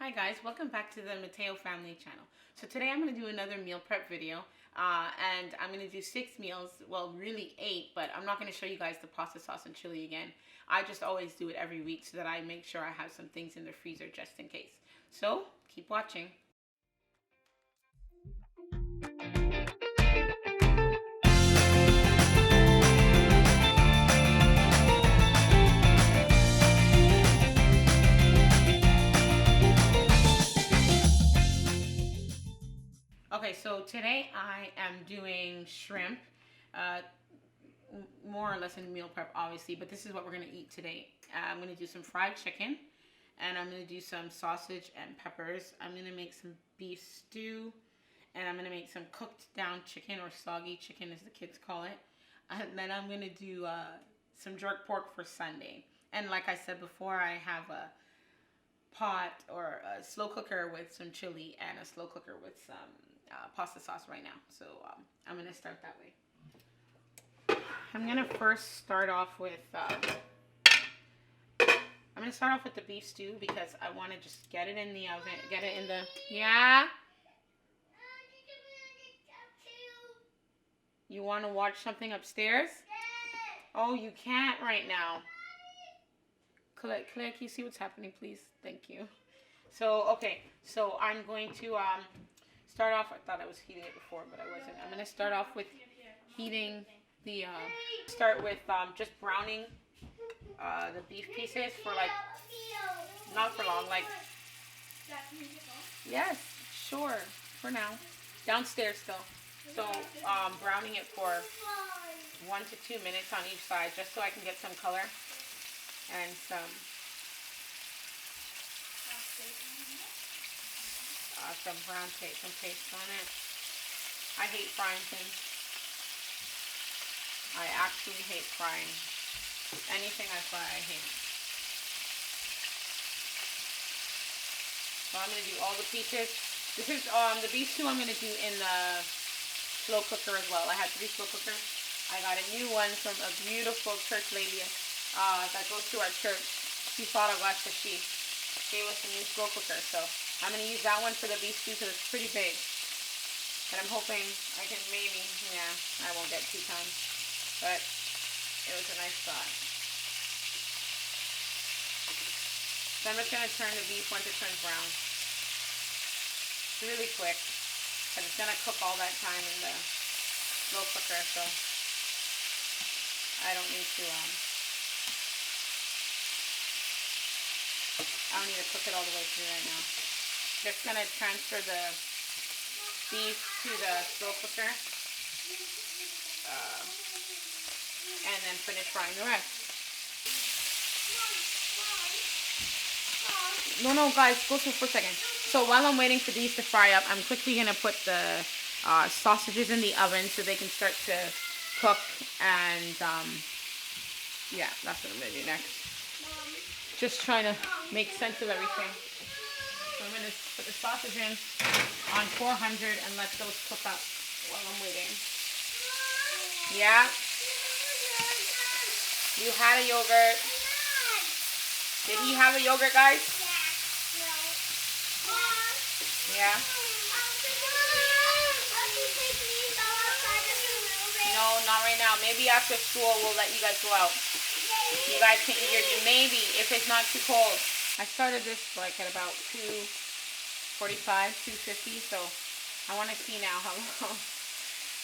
Hi guys, welcome back to the Mateo family channel. So today I'm going to do another meal prep video and I'm going to do 6 meals, well really 8, but I'm not going to show you guys the pasta sauce and chili again. I just always do it every week so that I make sure I have some things in the freezer just in case. So keep watching. Okay, so today I am doing shrimp, more or less in meal prep obviously, but this is what we're going to eat today. I'm going to do some fried chicken, and I'm going to do some sausage and peppers. I'm going to make some beef stew, and I'm going to make some cooked down chicken, or soggy chicken as the kids call it. And then I'm going to do some jerk pork for Sunday. And like I said before, I have a pot or a slow cooker with some chili and a slow cooker with some pasta sauce right now. So I'm going to start that way. I'm going to first start off with the beef stew because I want to just get it in the oven, get it in the, yeah? You want to watch something upstairs? Oh, you can't right now. Claire, can you see what's happening, please? Thank you. So, okay, so I'm going to start off, I thought I was heating it before, but I wasn't. I'm going to start off with heating the, start with just browning the beef pieces for like, not for long, like, yes, sure, for now. Downstairs still. So, browning it for 1 to 2 minutes on each side, just so I can get some color and some brown paste, some paste on it. I hate frying things. I actually hate frying. Anything I fry, I hate. So I'm going to do all the pieces. This is the beef stew I'm going to do in the slow cooker as well. I had 3 slow cookers. I got a new one from a beautiful church lady that goes to our church. She thought of us, so she gave us a new slow cooker. So I'm going to use that one for the beef stew because it's pretty big. And I'm hoping I can maybe, yeah, I won't get 2 times. But it was a nice thought. So I'm just going to turn the beef once it turns brown. It's really quick. But it's going to cook all that time in the slow cooker, so I don't need to cook it all the way through right now. Just going to transfer the beef to the slow cooker and then finish frying the rest. No, guys, go through for a second. So while I'm waiting for these to fry up, I'm quickly going to put the sausages in the oven so they can start to cook. And yeah, that's what I'm going to do next. Just trying to make sense of everything. So I'm going to put the sausage in on 400 and let those cook up while I'm waiting. Yeah? You had a yogurt. Did he have a yogurt, guys? Yeah? No, not right now. Maybe after school we'll let you guys go out. You guys can eat your, maybe, if it's not too cold. I started this like at about 2:45, 2:50, so I want to see now how long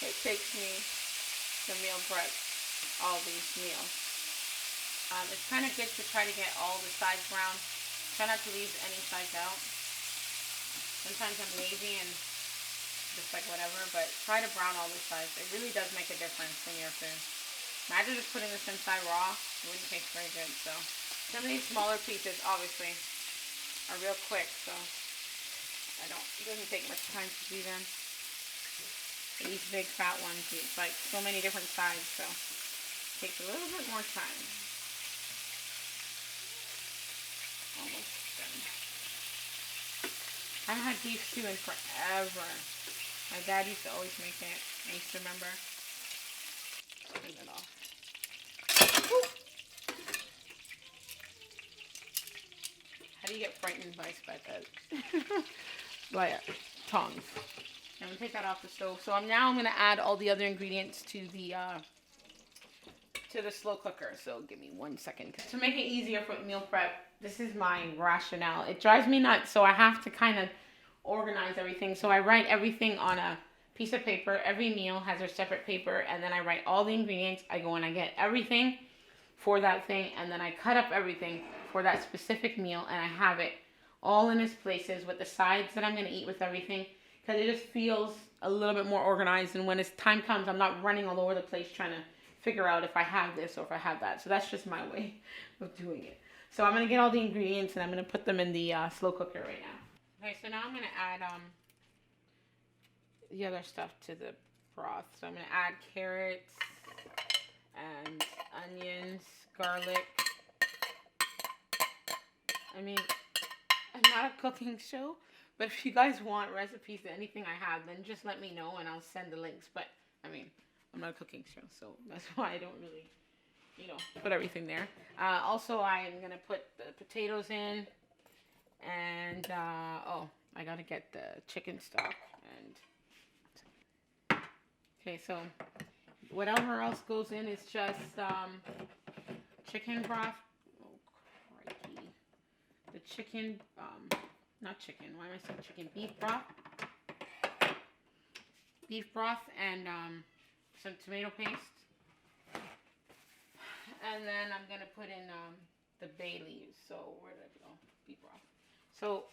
it takes me to meal prep all these meals. It's kind of good to try to get all the sides brown. Try not to leave any sides out. Sometimes I'm lazy and just like whatever, but try to brown all the sides. It really does make a difference in your food. Imagine just putting this inside raw. It wouldn't taste very good. So some of these smaller pieces obviously are real quick, so it doesn't take much time to do them. For these big fat ones, it's like so many different sides, so it takes a little bit more time. Almost done. I haven't had beef stew in forever. My dad used to always make it. I used to remember. Clean it off. How do you get frightened by spectators? like tongs. I'm gonna take that off the stove. So now I'm gonna add all the other ingredients to the slow cooker. So give me 1 second. To make it easier for meal prep, this is my rationale. It drives me nuts, so I have to kind of organize everything. So I write everything on a piece of paper. Every meal has a separate paper, and then I write all the ingredients. I go and I get everything for that thing, and then I cut up everything for that specific meal, and I have it all in its places with the sides that I'm going to eat with everything, because it just feels a little bit more organized, and when it's time comes, I'm not running all over the place trying to figure out if I have this or if I have that. So that's just my way of doing it. So I'm going to get all the ingredients, and I'm going to put them in the slow cooker right now. Okay, so now I'm going to add the other stuff to the broth. So I'm going to add carrots and onions, garlic. I mean, I'm not a cooking show, but if you guys want recipes to anything I have, then just let me know and I'll send the links. But I mean, I'm not a cooking show, so that's why I don't really, put everything there. Also, I'm gonna put the potatoes in, and I gotta get the chicken stock. And okay, so whatever else goes in is just chicken broth. Oh, crikey. The chicken, not chicken, why am I saying chicken? Beef broth. Beef broth and some tomato paste. And then I'm going to put in the bay leaves. So where did it go? Beef broth. So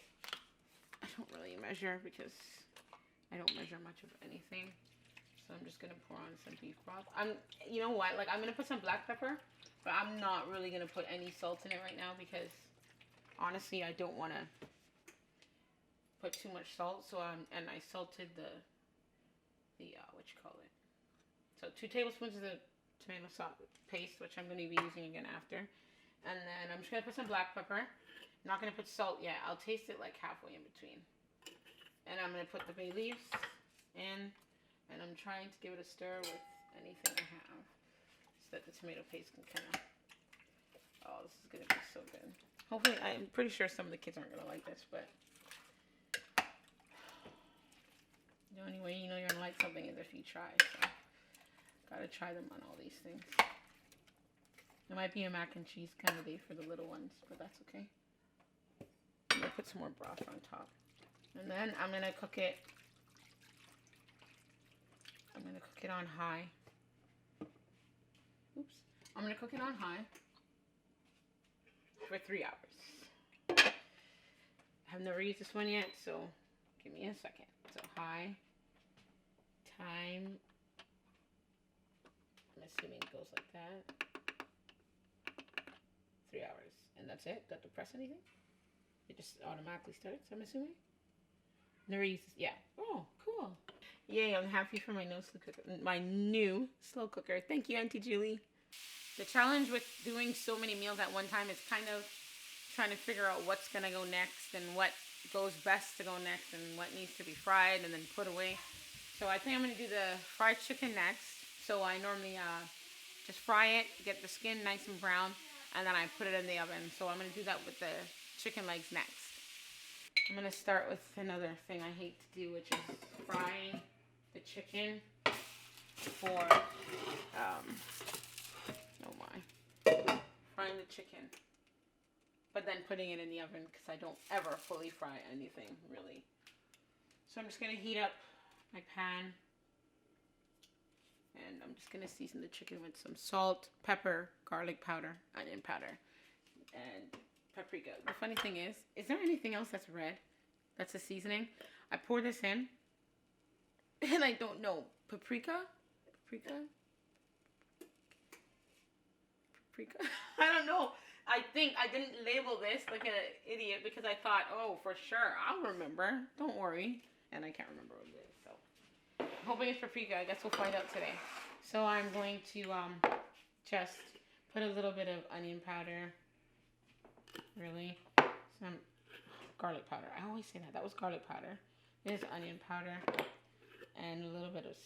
I don't really measure because I don't measure much of anything. So I'm just going to pour on some beef broth. You know what? Like, I'm going to put some black pepper, but I'm not really going to put any salt in it right now because honestly, I don't want to put too much salt. So and I salted the what you call it. So 2 tablespoons of the tomato sauce paste, which I'm going to be using again after. And then I'm just going to put some black pepper. I'm not going to put salt yet. I'll taste it like halfway in between. And I'm going to put the bay leaves in. And I'm trying to give it a stir with anything I have so that the tomato paste can kind of... Oh, this is going to be so good. Hopefully, I'm pretty sure some of the kids aren't going to like this, but... The only way you know you're going to like something is if you try, so... Gotta try them on all these things. It might be a mac and cheese kind of day for the little ones, but that's okay. I'm gonna put some more broth on top. And then I'm gonna cook it. I'm gonna cook it on high. Oops. I'm gonna cook it on high for 3 hours. I've never used this one yet, so give me a second. So high, time, I'm assuming it goes like that. 3 hours. And that's it? Do I have to press anything? It just automatically starts, I'm assuming? Never used this. Yeah. Oh, cool. Yay, I'm happy for my new slow cooker. Thank you, Auntie Julie. The challenge with doing so many meals at one time is kind of trying to figure out what's going to go next and what goes best to go next and what needs to be fried and then put away. So I think I'm going to do the fried chicken next. So I normally just fry it, get the skin nice and brown, and then I put it in the oven. So I'm going to do that with the chicken legs next. I'm going to start with another thing I hate to do, which is frying the chicken for, frying the chicken, but then putting it in the oven because I don't ever fully fry anything, really. So I'm just going to heat up my pan. And I'm just going to season the chicken with some salt, pepper, garlic powder, onion powder, and paprika. The funny thing is there anything else that's red? That's a seasoning. I pour this in, and I don't know. Paprika? I don't know. I think I didn't label this like an idiot because I thought, oh, for sure, I'll remember. Don't worry. And I can't remember what it is, so. Hoping it's paprika. I guess we'll find out today. So I'm going to just put a little bit of onion powder. Really? Some garlic powder. I always say that. That was garlic powder. This is onion powder. And a little bit of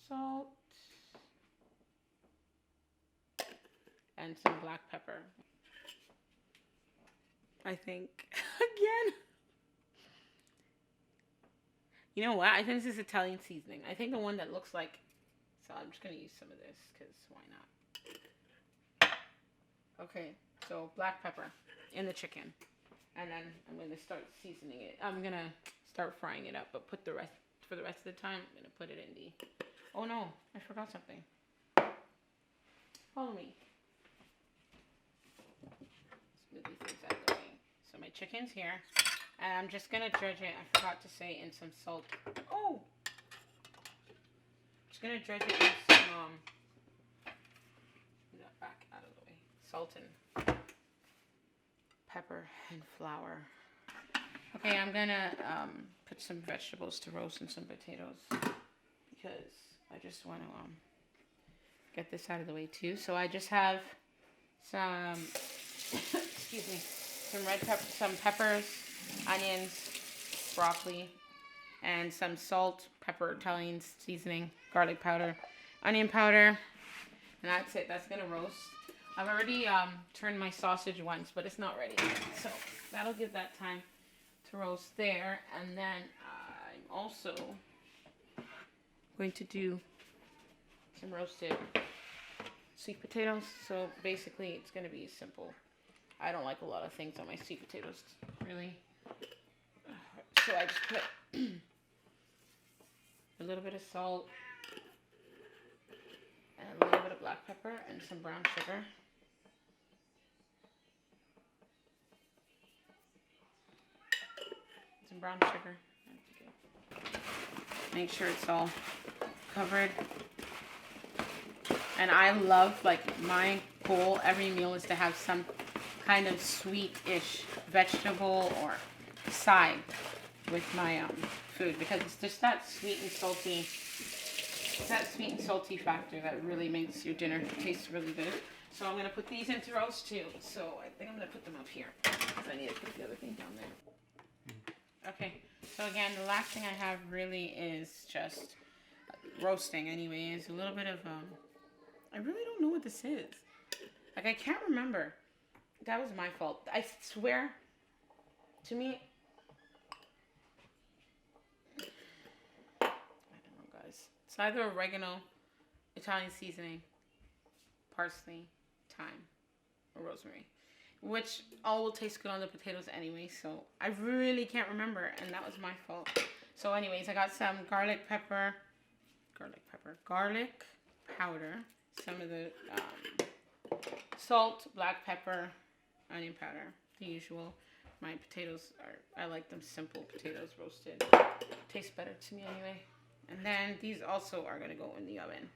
salt. And some black pepper. I think. Again. You know what? I think this is Italian seasoning. I think the one that looks like... So I'm just going to use some of this because why not? Okay, so black pepper in the chicken. And then I'm going to start seasoning it. I'm going to start frying it up, but put the rest... For the rest of the time, I'm going to put it in the... Oh no, I forgot something. Follow me. Let's move these things out of the way. So my chicken's here. And I'm just going to dredge it, I forgot to say, in some salt. Oh! Just going to dredge it in some, move that back out of the way. Salt and pepper and flour. Okay, I'm going to put some vegetables to roast and some potatoes. Because I just want to get this out of the way too. So I just have some, excuse me, some red pepper, some peppers, onions, broccoli, and some salt, pepper, Italian seasoning, garlic powder, onion powder, and that's it. That's gonna roast. I've already turned my sausage once, but it's not ready yet. So that'll give that time to roast there. And then I'm also going to do some roasted sweet potatoes. So basically it's going to be simple. I don't like a lot of things on my sweet potatoes, really. So I just put a little bit of salt and a little bit of black pepper and some brown sugar. Some brown sugar. Make sure it's all covered. And I love, like, my goal every meal is to have some kind of sweet-ish vegetable or side with my food, because it's just that sweet and salty, factor that really makes your dinner taste really good. So I'm going to put these into roast too. So I think I'm going to put them up here because I need to put the other thing down there. Okay, so again, the last thing I have really is just roasting anyway. Is a little bit of, I really don't know what this is. Like, I can't remember. That was my fault. I swear, to me, I don't know, guys. It's either oregano, Italian seasoning, parsley, thyme, or rosemary. Which all will taste good on the potatoes anyway, so I really can't remember, and that was my fault. So anyways, I got some garlic powder, some of the salt, black pepper, onion powder, the usual. My potatoes I like them simple potatoes roasted. Tastes better to me anyway. And then these also are going to go in the oven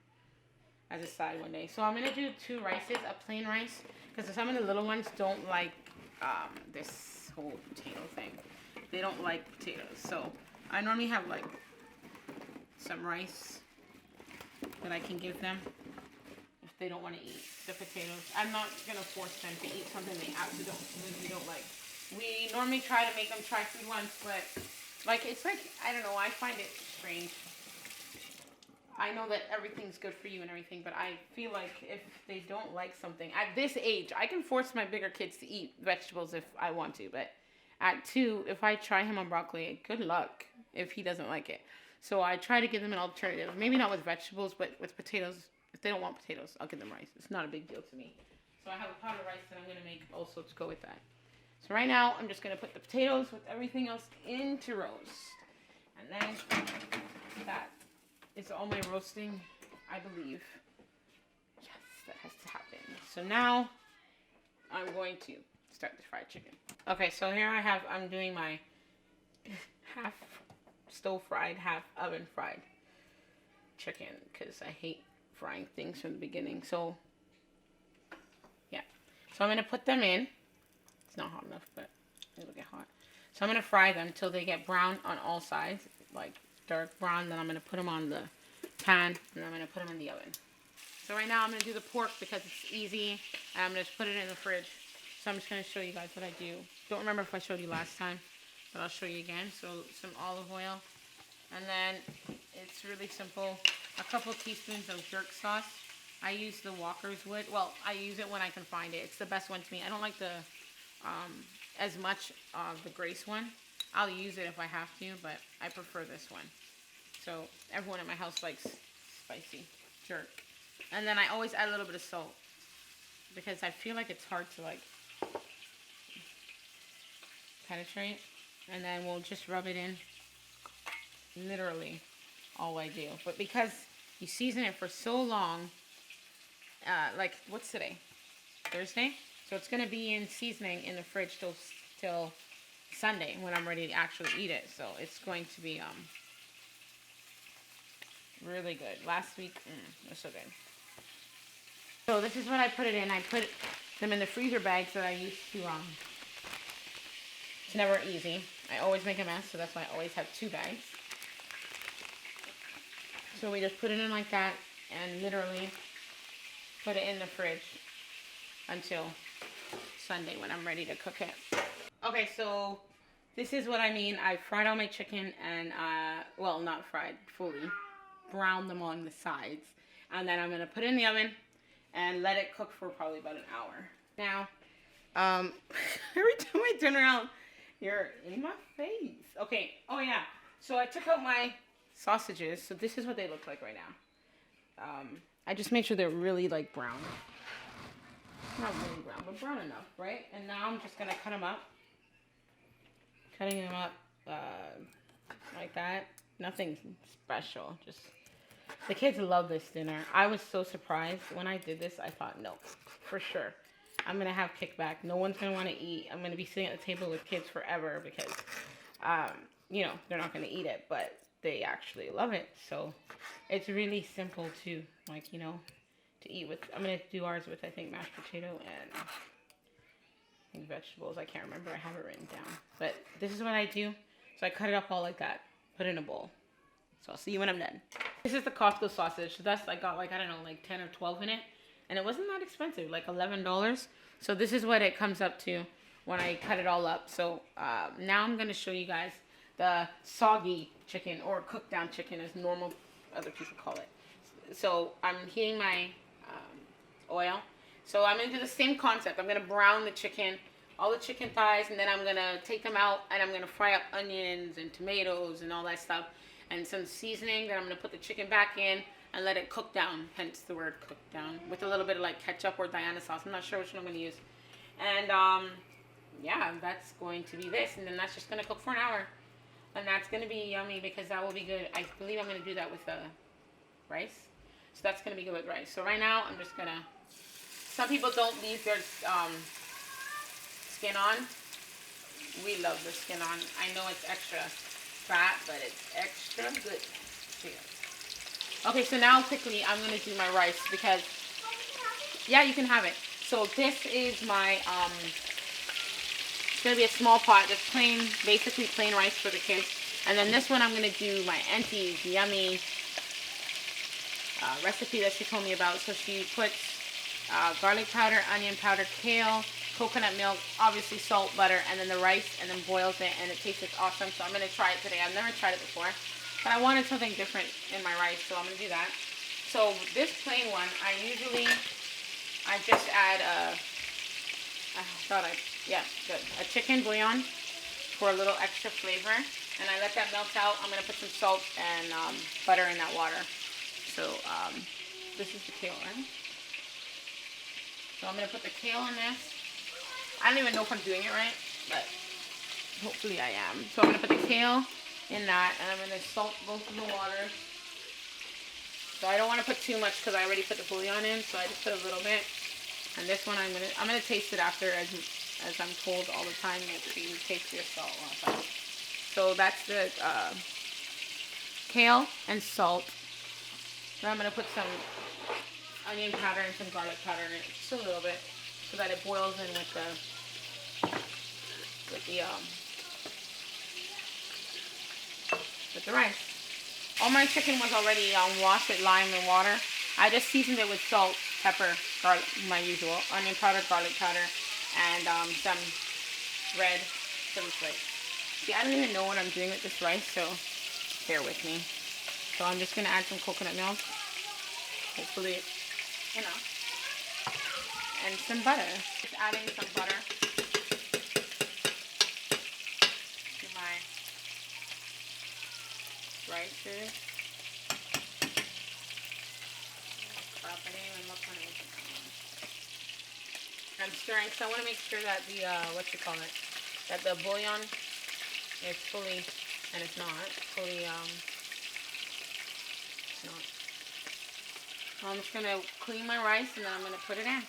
as a side one day. So I'm going to do 2 rices, a plain rice, because some of the little ones don't like this whole potato thing. They don't like potatoes. So I normally have like some rice that I can give them if they don't want to eat the potatoes. I'm not going to force them to eat something they absolutely don't like. We normally try to make them try food once, but like, it's like, I don't know, I find it strange. I know that everything's good for you and everything, but I feel like if they don't like something, at this age, I can force my bigger kids to eat vegetables if I want to, but at 2, if I try him on broccoli, good luck if he doesn't like it. So I try to give them an alternative. Maybe not with vegetables, but with potatoes. If they don't want potatoes, I'll give them rice. It's not a big deal to me. So I have a pot of rice that I'm going to make also to go with that. So right now, I'm just going to put the potatoes with everything else into roast. And then that is all my roasting, I believe. Yes, that has to happen. So now, I'm going to start the fried chicken. Okay, so here I'm doing my half stove fried, half oven fried chicken, because I hate frying things from the beginning. So, yeah. So I'm going to put them in. It's not hot enough, but it'll get hot. So I'm going to fry them until they get brown on all sides, like dark brown. Then I'm going to put them on the pan, and then I'm going to put them in the oven. So right now I'm going to do the pork because it's easy, and I'm going to put it in the fridge. So I'm just going to show you guys what I do. Don't remember if I showed you last time, but I'll show you again. So some olive oil, and then it's really simple. A couple teaspoons of jerk sauce. I use the Walker's Wood. Well, I use it when I can find it. It's the best one to me. I don't like the as much of the Grace one. I'll use it if I have to, but I prefer this one. So everyone in my house likes spicy jerk. And then I always add a little bit of salt because I feel like it's hard to like penetrate. And then we'll just rub it in. Literally all I do. But because you season it for so long, like what's today? Thursday? So it's gonna be in seasoning in the fridge till Sunday when I'm ready to actually eat it. So it's going to be really good. Last week, it was so good. So this is what I put it in. I put them in the freezer bags that I used to. It's never easy. I always make a mess, so that's why I always have 2 bags. So we just put it in like that and literally put it in the fridge until Sunday when I'm ready to cook it. Okay, so this is what I mean. I fried all my chicken and, well, not fried fully, browned them on the sides. And then I'm going to put it in the oven and let it cook for probably about an hour. Now, every time I turn around, you're in my face. Okay, oh yeah. So I took out my sausages. So this is what they look like right now. I just made sure they're really like brown. Not really brown, but brown enough, right? And now I'm just going to cut them up. Cutting them up like that. Nothing special. Just the kids love this dinner. I was so surprised when I did this. I thought, no, for sure. I'm going to have kickback. No one's going to want to eat. I'm going to be sitting at the table with kids forever because, you know, they're not going to eat it. But they actually love it. So it's really simple to, like, you know, to eat with. I'm going to do ours with, I think, mashed potato and I think vegetables. I can't remember. I have it written down. But this is what I do. So I cut it up all like that. Put it in a bowl. So I'll see you when I'm done. This is the Costco sausage. So that's, I got like, I don't know, like 10 or 12 in it. And it wasn't that expensive, like $11. So this is what it comes up to when I cut it all up. So now I'm going to show you guys the soggy chicken, or cooked down chicken as normal other people call it. So I'm heating my oil. So I'm going to do the same concept. I'm going to brown the chicken, all the chicken thighs, and then I'm going to take them out and I'm going to fry up onions and tomatoes and all that stuff. And some seasoning. Then I'm going to put the chicken back in and let it cook down, hence the word cook down, with a little bit of like ketchup or Diana sauce. I'm not sure which one I'm going to use. And yeah, that's going to be this. And then that's just going to cook for an hour. And that's going to be yummy because that will be good. I believe I'm going to do that with rice. So that's going to be good with rice. So right now, I'm just going to, some people don't leave their skin on. We love the skin on. I know it's extra fat, but it's extra good. Okay, so now quickly I'm going to do my rice because, yeah, you can have it. So this is my, it's going to be a small pot, just plain, basically plain rice for the kids. And then this one I'm going to do my auntie's yummy recipe that she told me about. So she puts garlic powder, onion powder, kale, coconut milk, obviously salt, butter, and then the rice, and then boils it, and it tastes awesome. So I'm going to try it today. I've never tried it before. But I wanted something different in my rice, so I'm going to do that. So this plain one, I just add a chicken bouillon for a little extra flavor. And I let that melt out. I'm going to put some salt and butter in that water. So this is the kale, right? So I'm going to put the kale in this. I don't even know if I'm doing it right, but hopefully I am. So I'm going to put the kale in that, and I'm going to salt both of the waters. So I don't want to put too much because I already put the bouillon in, so I just put a little bit. And this one I'm gonna taste it after, as I'm told all the time that you taste your salt. So that's the kale and salt. Then I'm gonna put some onion powder and some garlic powder in it, just a little bit, so that it boils in with the rice. All my chicken was already washed with lime and water. I just seasoned it with salt, pepper, garlic, my usual, onion powder, garlic powder, and some red chili flakes. See, I don't even know what I'm doing with this rice, so bear with me. So I'm just going to add some coconut milk, hopefully, you know, and some butter. Just adding some butter to my rices. Crap, I didn't even look when I was done. I'm stirring because I want to make sure that the, that the bouillon is fully, and it's not, fully, it's not. So I'm just going to clean my rice and then I'm going to put it in.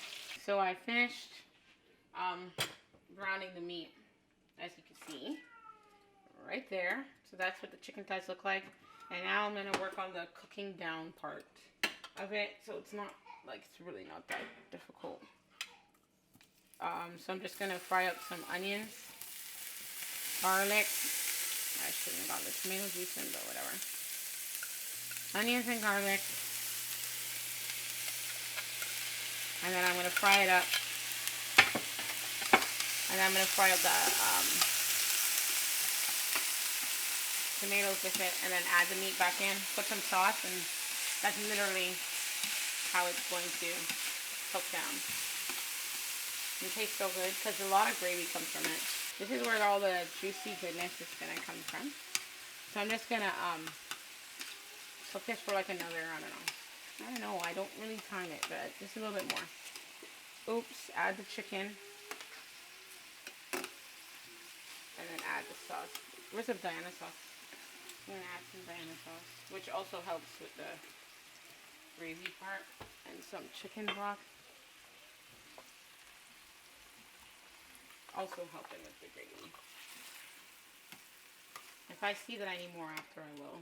So I finished browning the meat, as you can see, right there. So that's what the chicken thighs look like. And now I'm going to work on the cooking down part of it. So it's not, like, it's really not that difficult. So I'm just going to fry up some onions, garlic. I shouldn't have gotten the tomato juice in, but whatever. Onions and garlic. And then I'm going to fry it up. And then I'm going to fry up the tomatoes with it. And then add the meat back in. Put some sauce. And that's literally how it's going to cook down. It tastes so good because a lot of gravy comes from it. This is where all the juicy goodness is going to come from. So I'm just going to cook this for like another, I don't know, I don't really time it, but just a little bit more. Oops, add the chicken. And then add the sauce. Where's the Diana sauce? I'm going to add some Diana sauce, which also helps with the gravy part. And some chicken broth. Also helping with the gravy. If I see that I need more after, I will.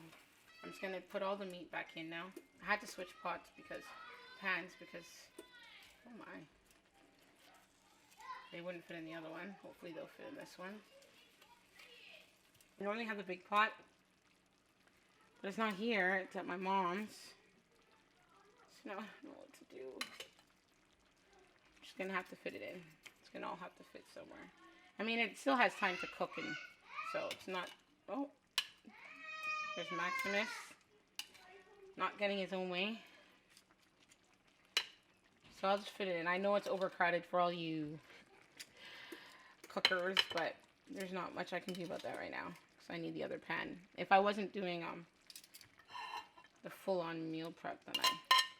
I'm just going to put all the meat back in now. I had to switch pans because, oh my. They wouldn't fit in the other one. Hopefully they'll fit in this one. I normally have the big pot, but it's not here. It's at my mom's. So now I don't know what to do. I'm just going to have to fit it in. Gonna all have to fit somewhere. I mean, it still has time to cook, and so it's not. Oh, there's Maximus not getting his own way. So I'll just fit it in. I know it's overcrowded for all you cookers, but there's not much I can do about that right now because I need the other pan. If I wasn't doing the full-on meal prep, then I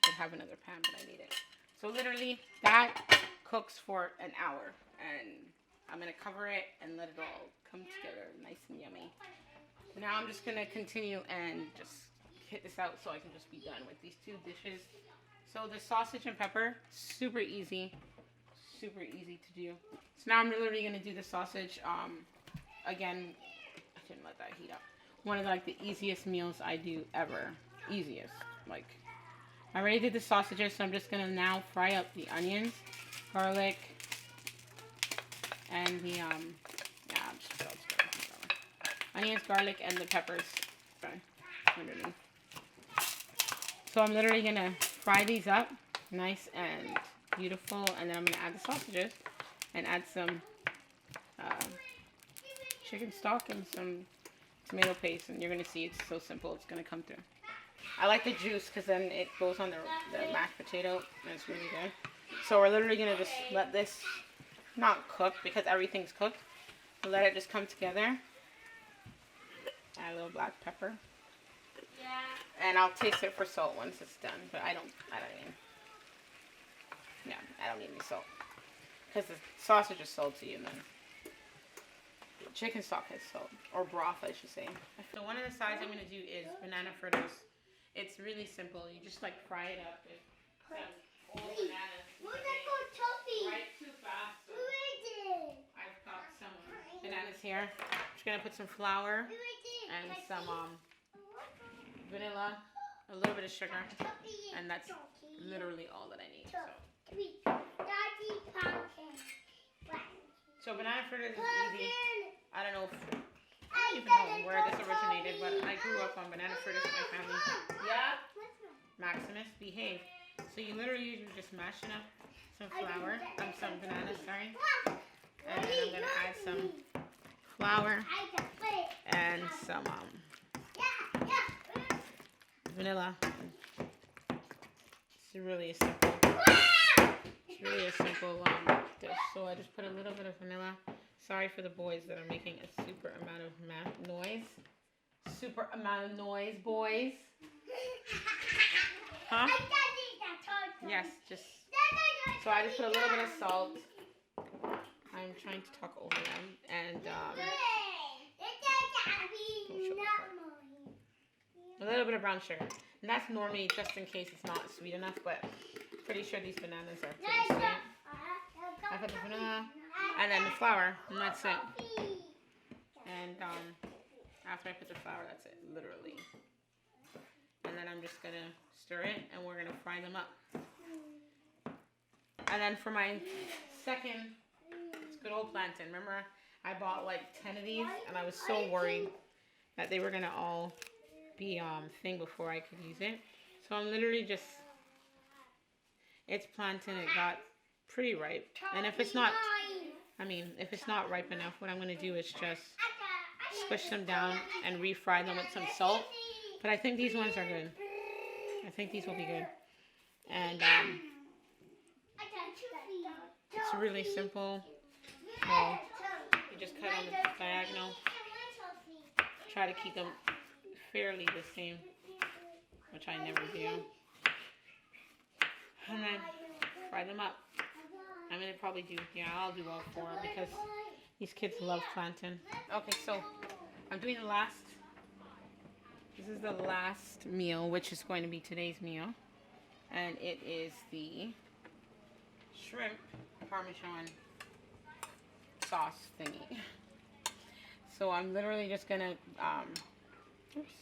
would have another pan, but I need it. So literally that cooks for an hour, and I'm going to cover it and let it all come together nice and yummy. Now I'm just going to continue and just hit this out so I can just be done with these two dishes. So the sausage and pepper, super easy to do. So now I'm literally going to do the sausage. Again, I shouldn't let that heat up. One of like the easiest meals I do ever. Easiest. Like, I already did the sausages, so I'm just going to now fry up the onions, garlic, and the, onions, garlic, and the peppers. Sorry, underneath. So I'm literally going to fry these up, nice and beautiful, and then I'm going to add the sausages, and add some chicken stock and some tomato paste, and you're going to see it's so simple, it's going to come through. I like the juice because then it goes on the mashed potato, and it's really good. So we're literally going to just let this not cook because everything's cooked. We'll let it just come together. Add a little black pepper. Yeah. And I'll taste it for salt once it's done, but I don't need any salt. Because the sausage is salty, and then the chicken stock has salt. Or broth, I should say. So one of the sides I'm going to do is banana fritters. It's really simple. You just like fry it up with some old bananas. Right too fast. So I've got some bananas here. I'm just going to put some flour and some vanilla, a little bit of sugar, and that's literally all that I need. So banana fritters is easy. I don't even know where this originated, but I grew up on banana fritters with my family. Yeah? Maximus, behave. So you literally just mashing up some flour, some bananas, sorry. And then I'm going to add some flour and some vanilla. It's really a simple dish. So I just put a little bit of vanilla. Sorry for the boys that are making a super amount of noise. super amount of noise, boys. Huh? Yes, just... So I just put a little bit of salt. I'm trying to talk over them. And a little bit of brown sugar. And that's normally just in case it's not sweet enough, but pretty sure these bananas are pretty sweet. I put the vanilla and then the flour, and that's it. And after I put the flour, that's it, literally. And then I'm just gonna stir it, and we're gonna fry them up. And then for my second, it's good old plantain. Remember, I bought like 10 of these, and I was so worried that they were gonna all be thing before I could use it. So I'm literally just, it's plantain. It got pretty ripe, and if it's not, if it's not ripe enough, what I'm gonna do is just squish them down and refry them with some salt. But I think these ones are good. I think these will be good. And it's really simple. So you just cut on the diagonal. Try to keep them fairly the same, which I never do. And then fry them up. I'm gonna probably do, I'll do all 4 because these kids love plantain. Okay, so I'm doing the last. This is the last meal, which is going to be today's meal. And it is the shrimp parmesan sauce thingy. So I'm literally just gonna, oops.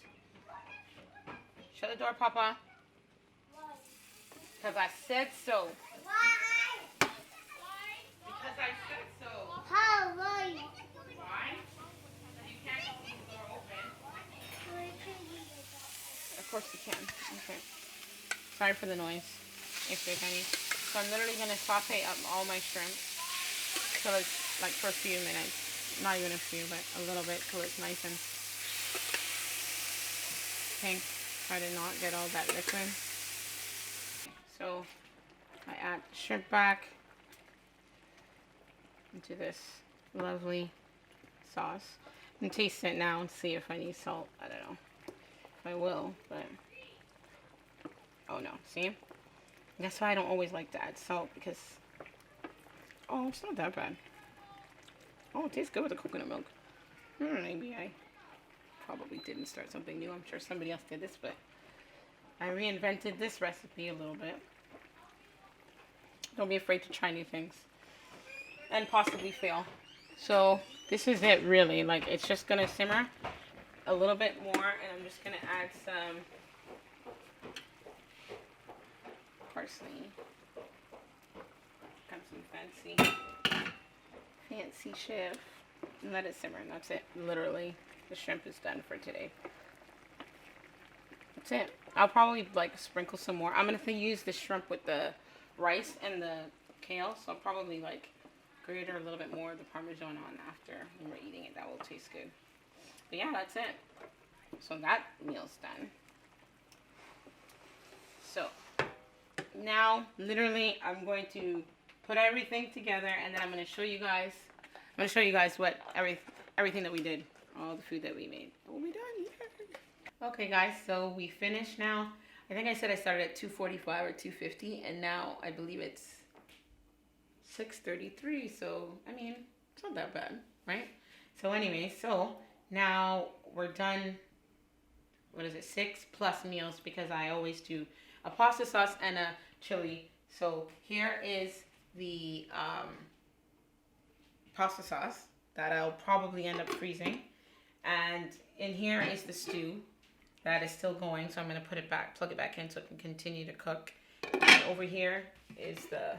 Shut the door, Papa. Because I said so. Because I said so. Why? You can't leave the door open. Of course you can. Okay. Sorry for the noise, if there's any. So I'm literally going to saute up all my shrimp till it's like for a few minutes. Not even a few, but a little bit till it's nice and pink. Try to not get all that liquid. So I add shrimp back into this lovely sauce. And taste it now and see if I need salt. I don't know if I will, but oh no, see? That's why I don't always like to add salt, because oh, it's not that bad. Oh, it tastes good with the coconut milk. Maybe I probably didn't start something new. I'm sure somebody else did this, but I reinvented this recipe a little bit. Don't be afraid to try new things and possibly fail. So this is it, really. Like, it's just gonna simmer a little bit more, and I'm just gonna add some parsley. Got some fancy chef, and let it simmer, and that's it. Literally, the shrimp is done for today. That's it. I'll probably like sprinkle some more. I'm gonna use the shrimp with the rice and the kale, so I'll probably like grate a little bit more of the parmesan on after when we're eating it. That will taste good. But yeah, that's it. So that meal's done. So now literally I'm going to put everything together, and then I'm going to show you guys what everything that we did, all the food that we made. We'll be done. Okay guys, so we finished now. I think I said I started at 2:45 or 2:50, and now I believe it's 6:33. So I mean, it's not that bad, right? So anyway, so now we're done. What is it? 6+ meals, because I always do a pasta sauce and a chili. So here is the pasta sauce that I'll probably end up freezing, and in here is the stew that is still going. So I'm gonna put it back, plug it back in, so it can continue to cook. And over here is the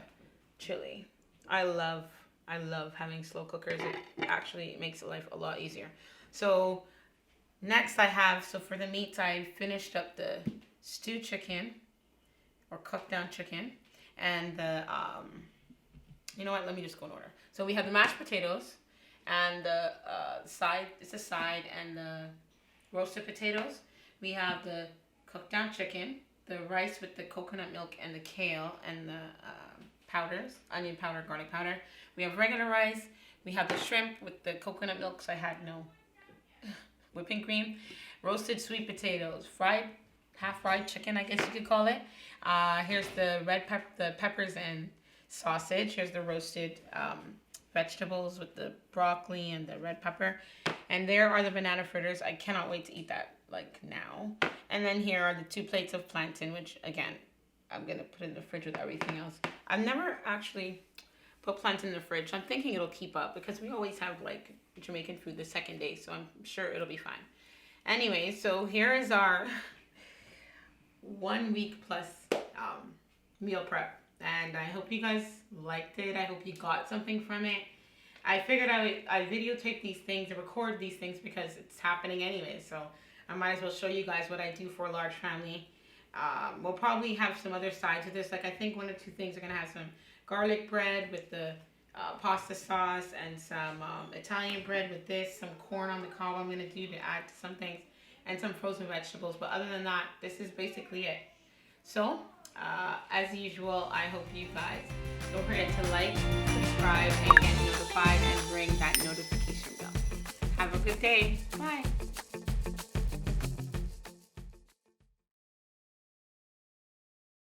chili. I love having slow cookers. It actually makes life a lot easier. So next I have, so for the meats, I finished up the stewed chicken, or cooked down chicken, and the, you know what, let me just go in order. So we have the mashed potatoes, and the side, it's a side, and the roasted potatoes. We have the cooked down chicken, the rice with the coconut milk and the kale, and the powders, onion powder, garlic powder. We have regular rice. We have the shrimp with the coconut milk, so I had no whipping cream. roasted sweet potatoes, half fried chicken, I guess you could call it. Here's the the peppers and sausage. Here's the roasted vegetables with the broccoli and the red pepper. And there are the banana fritters. I cannot wait to eat that like now. And then here are the 2 plates of plantain, which again, I'm going to put in the fridge with everything else. I've never actually put plantain in the fridge. So I'm thinking it'll keep up because we always have like Jamaican food the second day. So I'm sure it'll be fine. Anyway, so here is our 1 week plus meal prep. And I hope you guys liked it. I hope you got something from it. I figured I videotape these things and record these things because it's happening anyway. So I might as well show you guys what I do for a large family. We'll probably have some other sides of this. Like I think 1 or 2 things are going to have some garlic bread with the pasta sauce and some Italian bread with this. Some corn on the cob I'm going to do to add to some things. And some frozen vegetables. But other than that, this is basically it. So, as usual, I hope you guys don't forget to like, subscribe, and get notified and ring that notification bell. Have a good day. Bye.